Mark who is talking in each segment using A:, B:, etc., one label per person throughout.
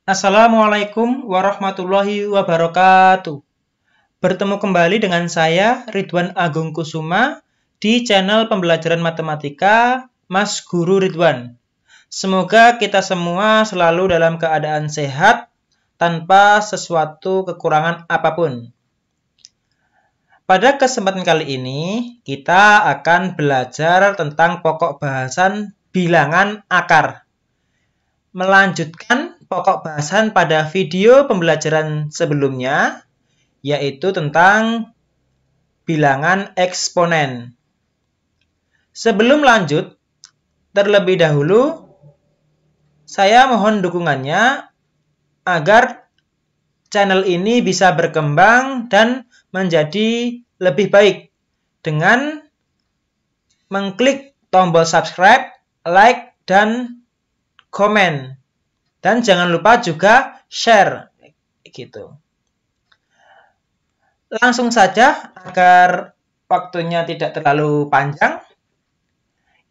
A: Assalamualaikum warahmatullahi wabarakatuh. Bertemu kembali dengan saya, Ridwan Agung Kusuma, di channel pembelajaran matematika Mas Guru Ridwan. Semoga kita semua selalu dalam keadaan sehat, tanpa sesuatu kekurangan apapun. Pada kesempatan kali ini, kita akan belajar tentang pokok bahasan bilangan akar. Melanjutkan pokok bahasan pada video pembelajaran sebelumnya, yaitu tentang bilangan eksponen. Sebelum lanjut, terlebih dahulu, saya mohon dukungannya agar channel ini bisa berkembang dan menjadi lebih baik dengan mengklik tombol subscribe, like, dan komen. Dan jangan lupa juga share gitu. Langsung saja agar waktunya tidak terlalu panjang.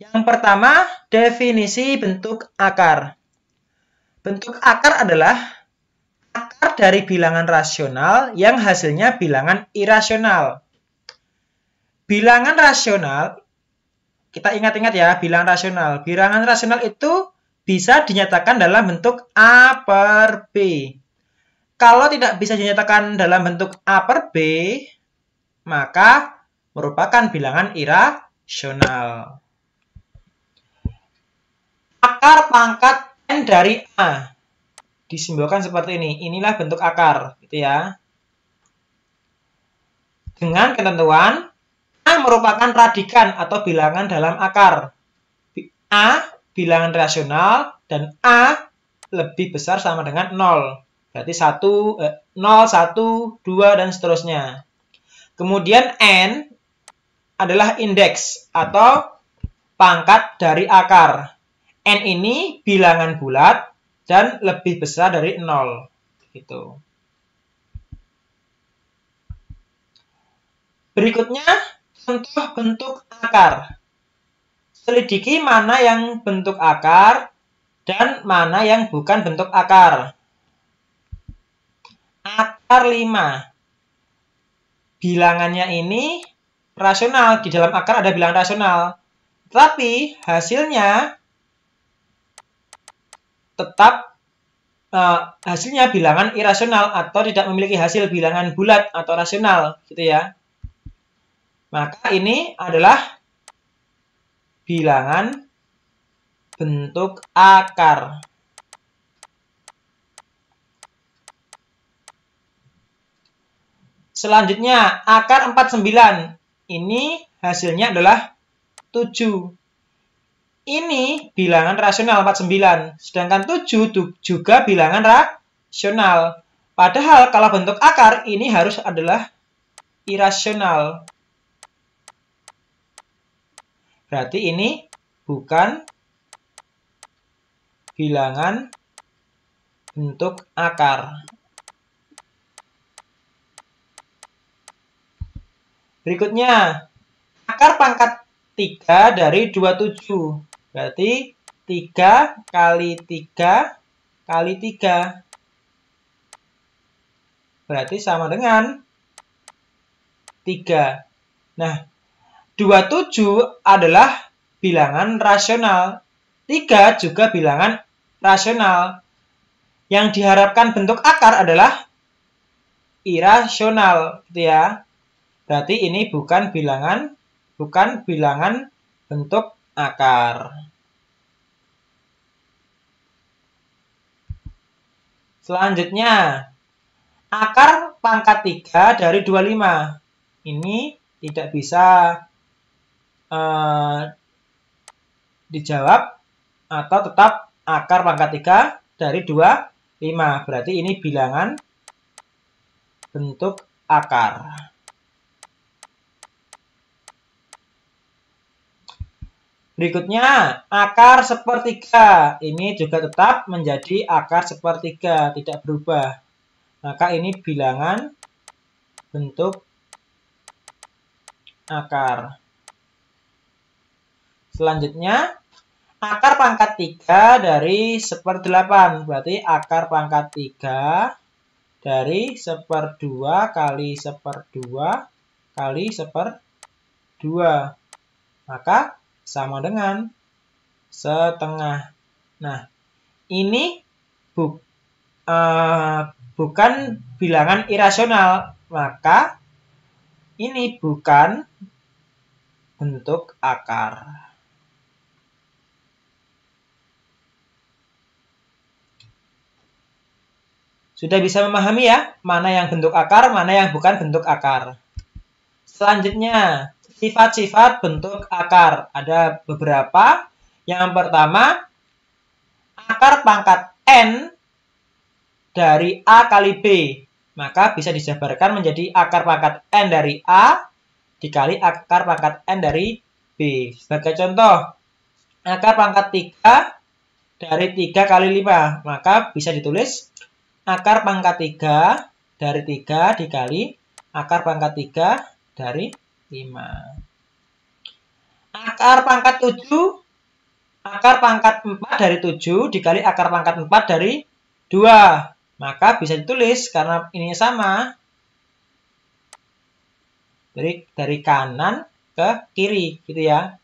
A: Yang pertama, definisi bentuk akar. Bentuk akar adalah akar dari bilangan rasional yang hasilnya bilangan irasional. Bilangan rasional, kita ingat-ingat ya, bilangan rasional. Bilangan rasional itu bisa dinyatakan dalam bentuk A per B. Kalau tidak bisa dinyatakan dalam bentuk A per B, maka merupakan bilangan irasional. Akar pangkat N dari A disimbolkan seperti ini. Inilah bentuk akar, gitu ya. Dengan ketentuan A merupakan radikan atau bilangan dalam akar. A bilangan rasional dan A lebih besar sama dengan 0. Berarti 0, 1, 2, dan seterusnya. Kemudian N adalah indeks atau pangkat dari akar. N ini bilangan bulat dan lebih besar dari 0. Gitu. Berikutnya, contoh bentuk akar. Selidiki mana yang bentuk akar dan mana yang bukan bentuk akar. Akar 5. Bilangannya ini rasional. Di dalam akar ada bilangan rasional. Tapi hasilnya tetap hasilnya bilangan irasional atau tidak memiliki hasil bilangan bulat atau rasional, gitu ya. Maka ini adalah bilangan bentuk akar. Selanjutnya, akar 49. Ini hasilnya adalah 7. Ini bilangan rasional 49. Sedangkan 7 juga bilangan rasional. Padahal kalau bentuk akar ini harus adalah irasional. Berarti ini bukan bilangan bentuk akar. Berikutnya, akar pangkat 3 dari 27. Berarti 3 kali 3 kali 3. Berarti sama dengan 3. Nah, 27 adalah bilangan rasional. 3 juga bilangan rasional. Yang diharapkan bentuk akar adalah irasional, gitu ya. Berarti ini bukan bilangan bentuk akar. Selanjutnya, akar pangkat 3 dari 25. Ini tidak bisa dijawab atau tetap akar pangkat 3 dari 25. Berarti ini bilangan bentuk akar. Berikutnya, akar sepertiga. Ini juga tetap menjadi akar sepertiga, tidak berubah. Maka ini bilangan bentuk akar. Selanjutnya, Akar pangkat 3 dari 1/8. Berarti akar pangkat 3 dari 1/2 kali 1/2 kali 1/2. Maka sama dengan setengah. Nah, ini bukan bilangan irasional. Maka ini bukan bentuk akar. Sudah bisa memahami ya, mana yang bentuk akar, mana yang bukan bentuk akar. Selanjutnya, sifat-sifat bentuk akar. Ada beberapa. Yang pertama, akar pangkat N dari A kali B. Maka bisa dijabarkan menjadi akar pangkat N dari A dikali akar pangkat N dari B. Sebagai contoh, akar pangkat 3 dari 3 kali 5. Maka bisa ditulis akar pangkat 3 dari 3 dikali akar pangkat 3 dari 5. Akar pangkat 7, akar pangkat 4 dari 7 dikali akar pangkat 4 dari 2. Maka bisa ditulis karena ini sama. Dari kanan ke kiri gitu ya.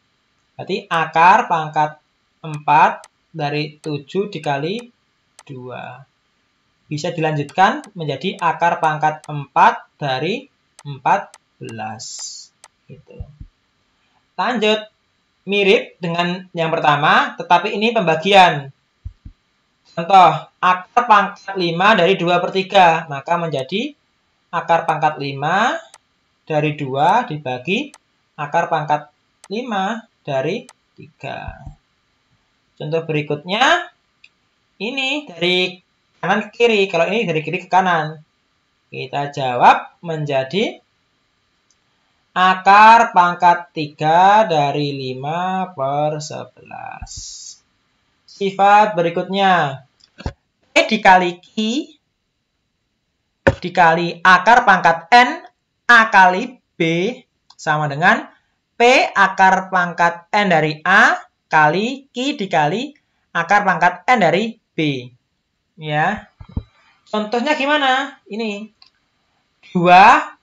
A: Berarti akar pangkat 4 dari 7 dikali 2. Bisa dilanjutkan menjadi akar pangkat 4 dari 14. Gitu. Lanjut. Mirip dengan yang pertama, tetapi ini pembagian. Contoh, akar pangkat 5 dari 2/3. Maka menjadi akar pangkat 5 dari 2 dibagi akar pangkat 5 dari 3. Contoh berikutnya, ini dari kanan ke kiri. Kalau ini dari kiri ke kanan. Kita jawab menjadi akar pangkat 3 dari 5/11. Sifat berikutnya. P dikali Q dikali akar pangkat N A kali B sama dengan P akar pangkat N dari A kali Q dikali akar pangkat N dari B. Ya. Contohnya gimana? Ini 2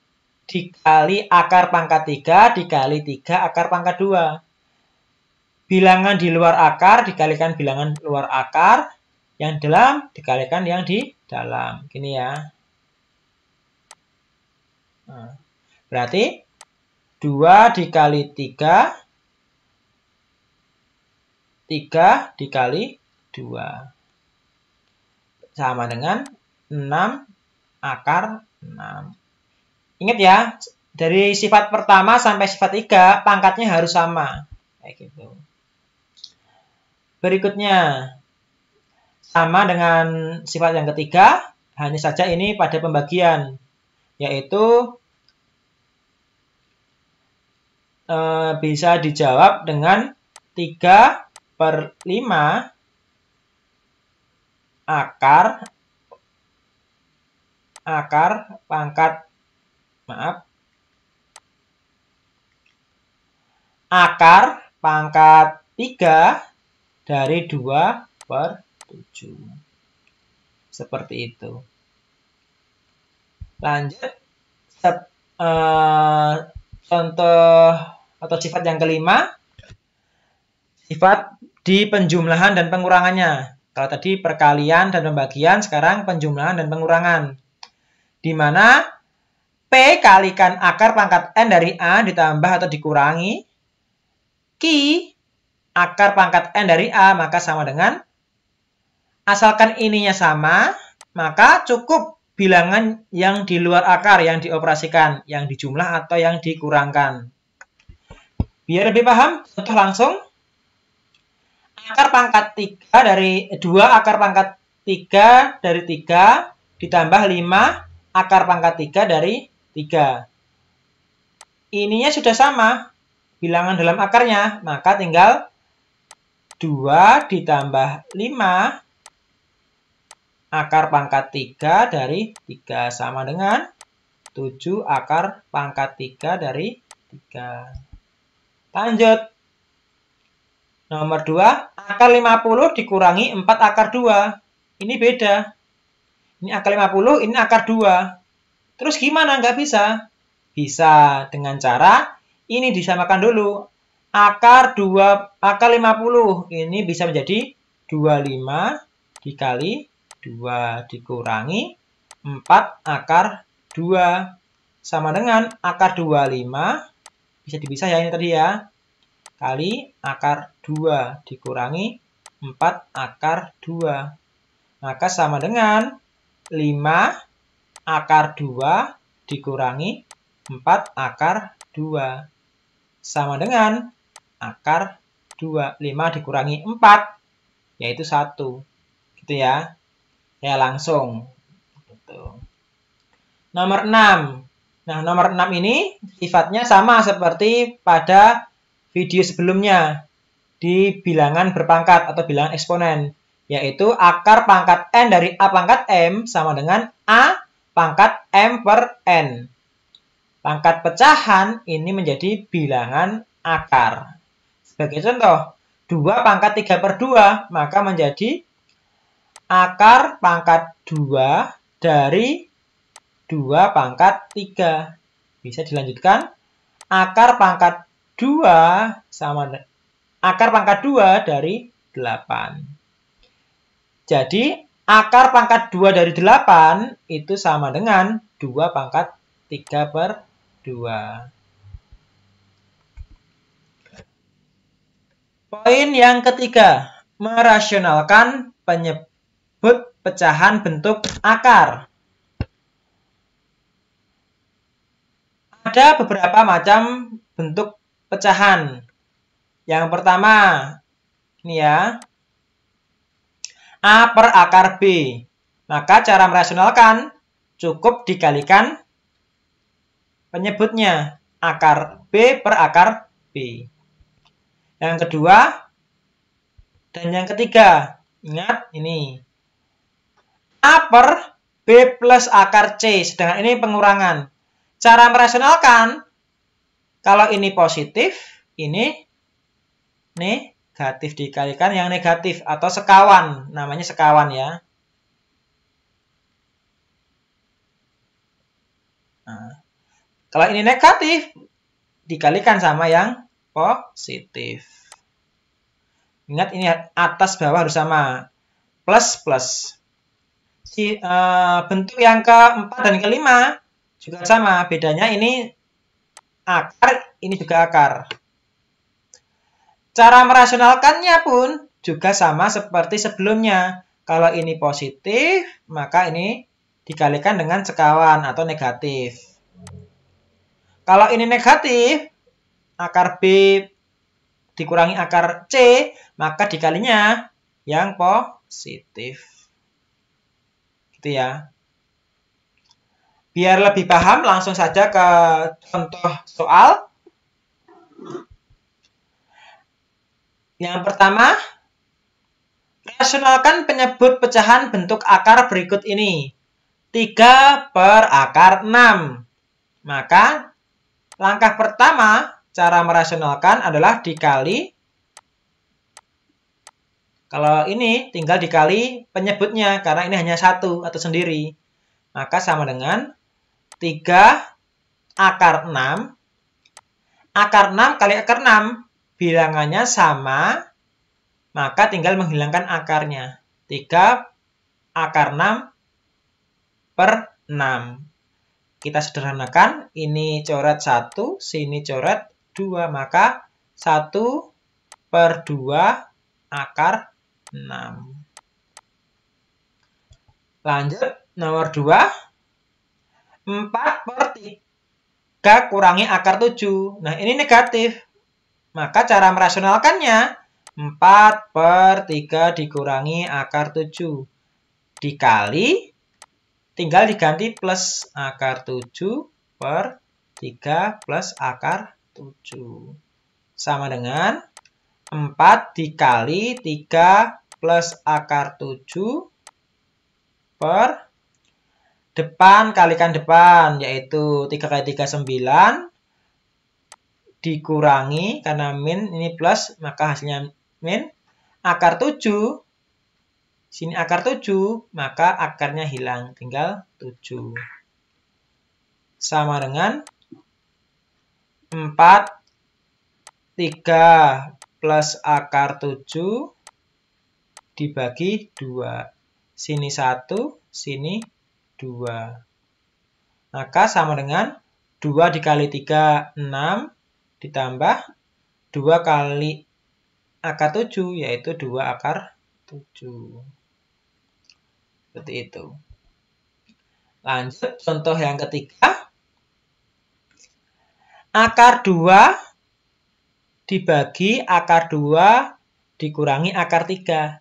A: dikali akar pangkat 3 dikali 3 akar pangkat 2. Bilangan di luar akar dikalikan bilangan luar akar, yang dalam dikalikan yang di dalam. Gini ya. Nah, berarti 2 dikali 3, 3 dikali 2. Sama dengan 6 akar 6. Ingat ya, dari sifat pertama sampai sifat 3, pangkatnya harus sama. Kayak gitu. Berikutnya, sama dengan sifat yang ketiga, hanya saja ini pada pembagian. Yaitu bisa dijawab dengan 3/5 akar pangkat akar pangkat 3 dari 2/7. Seperti itu. Lanjut. Contoh atau sifat yang kelima. Sifat di penjumlahan dan pengurangannya. Kalau tadi perkalian dan pembagian, sekarang penjumlahan dan pengurangan. Di mana P kalikan akar pangkat N dari A ditambah atau dikurangi Q akar pangkat N dari A, maka sama dengan, asalkan ininya sama, maka cukup bilangan yang di luar akar yang dioperasikan, yang dijumlah atau yang dikurangkan. Biar lebih paham, contoh langsung. Akar pangkat 3 dari 2 akar pangkat 3 dari 3 ditambah 5 akar pangkat 3 dari 3. Ininya sudah sama bilangan dalam akarnya, maka tinggal 2 ditambah 5 akar pangkat 3 dari 3 sama dengan 7 akar pangkat 3 dari 3. Lanjut. Nomor 2, akar 50 dikurangi 4 akar 2. Ini beda. Ini akar 50, ini akar 2. Terus gimana? Nggak bisa. Bisa dengan cara ini disamakan dulu. Akar 50 ini bisa menjadi 25 dikali 2 dikurangi 4 akar 2. Sama dengan akar 25, bisa dipisah ya ini tadi ya, kali akar 2 dikurangi 4 akar 2. Maka sama dengan 5 akar 2 dikurangi 4 akar 2. Sama dengan akar 2. 5 dikurangi 4, yaitu 1. Gitu ya. Ya langsung. Gitu. Nomor 6. Nah, nomor 6 ini sifatnya sama seperti pada video sebelumnya di bilangan berpangkat atau bilangan eksponen, yaitu akar pangkat n dari a pangkat m sama dengan a pangkat m per n. Pangkat pecahan ini menjadi bilangan akar. Sebagai contoh, 2 pangkat 3 per 2, maka menjadi akar pangkat 2 dari 2 pangkat 3. Bisa dilanjutkan. Akar pangkat 2 sama akar pangkat 2 dari 8. Jadi, akar pangkat 2 dari 8 itu sama dengan 2 pangkat 3 per 2. Poin yang ketiga, merasionalkan penyebut pecahan bentuk akar. Ada beberapa macam bentuk pecahan. Yang pertama, ini ya, A per akar B. Maka cara merasionalkan cukup dikalikan penyebutnya, akar B per akar B. Yang kedua dan yang ketiga, ingat ini, A per B plus akar C, sedangkan ini pengurangan. Cara merasionalkan, kalau ini positif, ini negatif dikalikan yang negatif atau sekawan, namanya sekawan ya. Nah, kalau ini negatif, dikalikan sama yang positif. Ingat ini atas bawah harus sama, plus plus. Bentuk yang keempat dan kelima juga sama, bedanya ini akar, ini juga akar. Cara merasionalkannya pun juga sama seperti sebelumnya. Kalau ini positif, maka ini dikalikan dengan sekawan atau negatif. Kalau ini negatif, akar B dikurangi akar C, maka dikalinya yang positif. Gitu ya. Biar lebih paham, langsung saja ke contoh soal. Yang pertama, rasionalkan penyebut pecahan bentuk akar berikut ini. 3 per akar 6. Maka, langkah pertama, cara merasionalkan adalah dikali. Kalau ini, tinggal dikali penyebutnya, karena ini hanya satu atau sendiri. Maka sama dengan 3 akar 6. Akar 6 kali akar 6, bilangannya sama, maka tinggal menghilangkan akarnya. 3 akar 6 per 6. Kita sederhanakan, ini coret 1, sini coret 2, maka 1 per 2 akar 6. Lanjut, nomor 2. 4 per 3 kurangi akar 7. Nah, ini negatif. Maka cara merasionalkannya, 4 per 3 dikurangi akar 7. Dikali, tinggal diganti plus akar 7 per 3 plus akar 7. Sama dengan 4 dikali 3 plus akar 7 per depan kalikan depan, yaitu 3 kali 3, 9. Dikurangi, karena min ini plus, maka hasilnya min akar 7. Sini akar 7, maka akarnya hilang, tinggal 7. Sama dengan 4, 3 plus akar 7 dibagi 2. Sini 1, sini 2. Maka sama dengan 2 dikali 3, 6, ditambah 2 kali akar 7, yaitu 2 akar 7. Seperti itu. Lanjut, contoh yang ketiga. Akar 2 dibagi akar 2 dikurangi akar 3.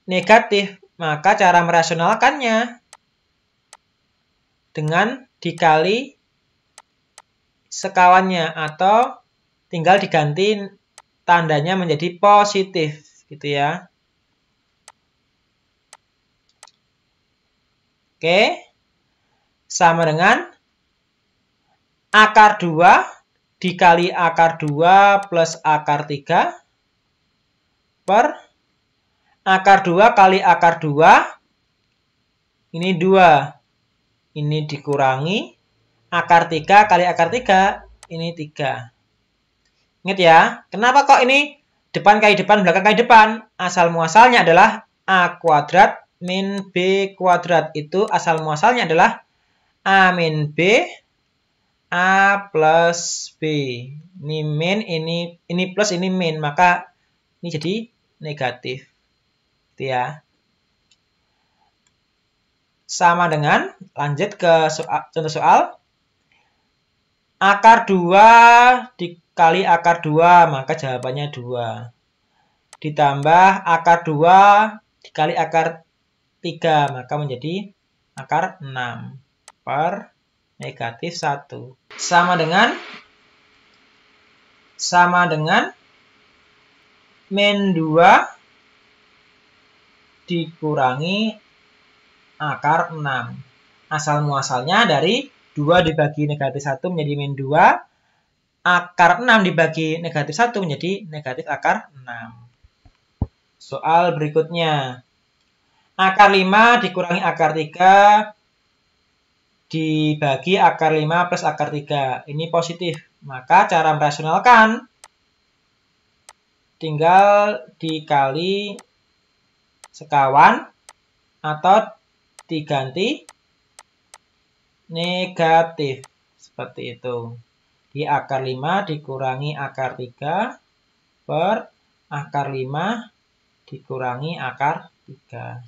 A: Negatif, maka cara merasionalkannya dengan dikali sekawannya atau tinggal diganti tandanya menjadi positif, gitu ya. Oke, sama dengan akar 2 dikali akar 2 plus akar 3 per akar 2 kali akar 2, ini 2, ini dikurangi akar 3 kali akar 3, ini 3. Ingat ya, kenapa kok ini depan kali depan, belakang kali depan? Asal muasalnya adalah A kuadrat min B kuadrat. Itu asal muasalnya adalah A min B, A plus B. Ini min, ini plus, ini min. Maka ini jadi negatif. Gitu ya. Sama dengan, lanjut ke contoh soal. Akar 2 dikali akar 2, maka jawabannya 2. Ditambah akar 2 dikali akar 3, maka menjadi akar 6 per negatif 1. Sama dengan min 2 dikurangi akar 6. Asal muasalnya dari 2 dibagi negatif 1 menjadi min 2. Akar 6 dibagi negatif 1 menjadi negatif akar 6. Soal berikutnya. Akar 5 dikurangi akar 3 dibagi akar 5 plus akar 3. Ini positif. Maka cara merasionalkan tinggal dikali sekawan atau diganti negatif. Seperti itu. Di akar 5 dikurangi akar 3 per akar 5 dikurangi akar 3.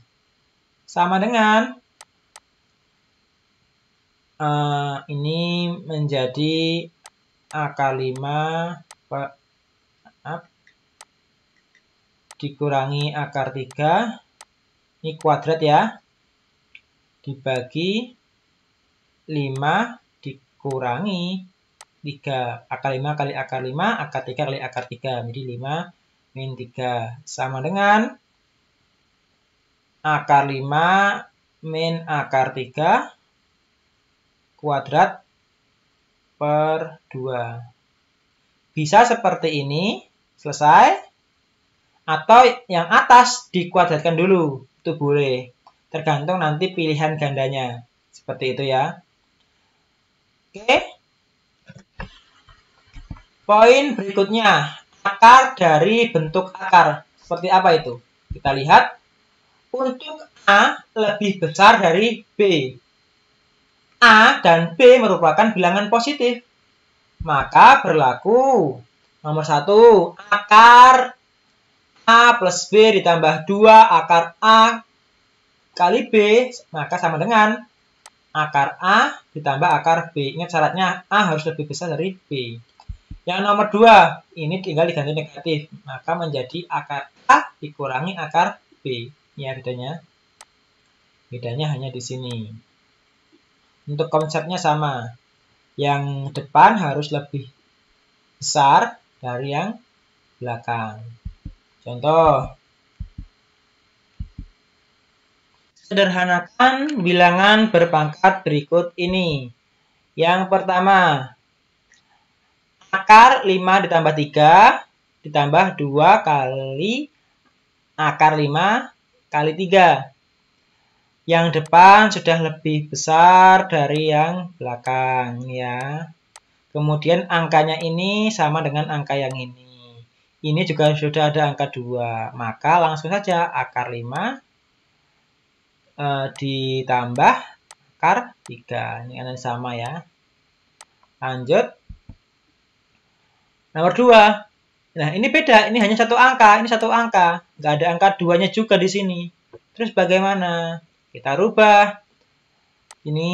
A: Sama dengan ini menjadi akar 5 dikurangi akar 3. Ini kuadrat ya. Dibagi 5 dikurangi 3. Akar 5 kali akar 5, akar 3 kali akar 3. Jadi 5 min 3. Sama dengan akar 5 min akar 3 kuadrat per 2. Bisa seperti ini, selesai. Atau yang atas dikuadratkan dulu, itu boleh. Tergantung nanti pilihan gandanya. Seperti itu ya. Oke. Poin berikutnya, akar dari bentuk akar. Seperti apa itu? Kita lihat. Untuk A lebih besar dari B. A dan B merupakan bilangan positif. Maka berlaku nomor 1, akar A plus B ditambah 2 akar A kali B, maka sama dengan akar A ditambah akar B. Ingat syaratnya A harus lebih besar dari B. Yang nomor 2, ini tinggal diganti negatif. Maka menjadi akar A dikurangi akar B. Ya, bedanya. Bedanya hanya di sini. Untuk konsepnya sama. Yang depan harus lebih besar dari yang belakang. Contoh. Sederhanakan bilangan berpangkat berikut ini. Yang pertama, akar 5 ditambah 3 ditambah 2 kali akar 5 kali 3. Yang depan sudah lebih besar dari yang belakang ya. Kemudian angkanya ini sama dengan angka yang ini. Ini juga sudah ada angka 2. Maka langsung saja akar 5 ditambah akar 3. Ini kan sama ya. Lanjut. Nomor 2. Nah, ini beda. Ini hanya satu angka. Ini satu angka. Nggak ada angka 2-nya juga di sini. Terus bagaimana? Kita rubah. Ini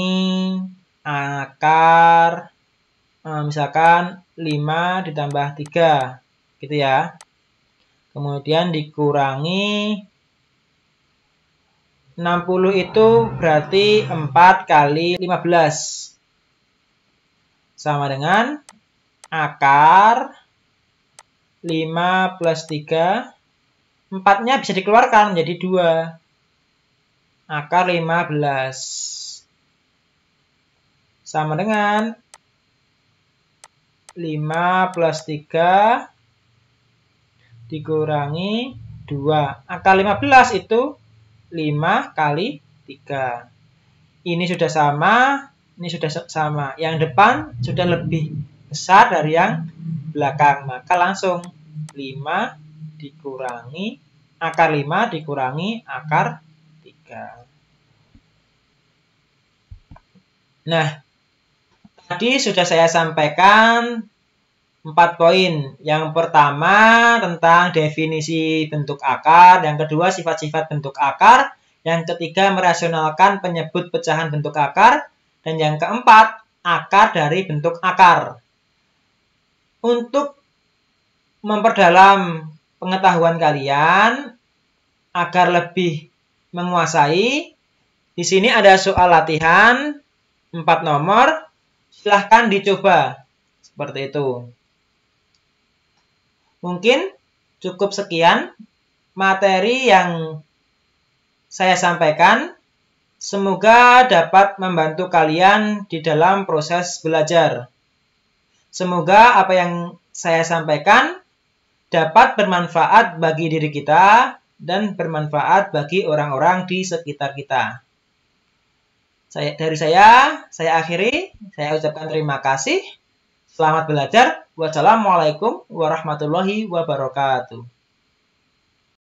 A: akar, misalkan 5 ditambah 3. Gitu ya. Kemudian dikurangi 60 itu berarti 4 kali 15. Sama dengan akar 5 plus 3. 4-nya bisa dikeluarkan menjadi 2. Akar 15. Sama dengan 5 plus 3 dikurangi 2. Akar 15 itu 5 kali 3. Ini sudah sama, ini sudah sama. Yang depan sudah lebih besar dari yang belakang. Maka langsung 5 dikurangi, akar 5 dikurangi akar 3. Nah, tadi sudah saya sampaikan 4 poin. Yang pertama tentang definisi bentuk akar, yang kedua sifat-sifat bentuk akar, yang ketiga merasionalkan penyebut pecahan bentuk akar, dan yang keempat akar dari bentuk akar. Untuk memperdalam pengetahuan kalian agar lebih menguasai, di sini ada soal latihan 4 nomor, silahkan dicoba seperti itu. Mungkin cukup sekian materi yang saya sampaikan. Semoga dapat membantu kalian di dalam proses belajar. Semoga apa yang saya sampaikan dapat bermanfaat bagi diri kita dan bermanfaat bagi orang-orang di sekitar kita. Dari saya akhiri. Saya ucapkan terima kasih. Selamat belajar. Wassalamualaikum warahmatullahi wabarakatuh.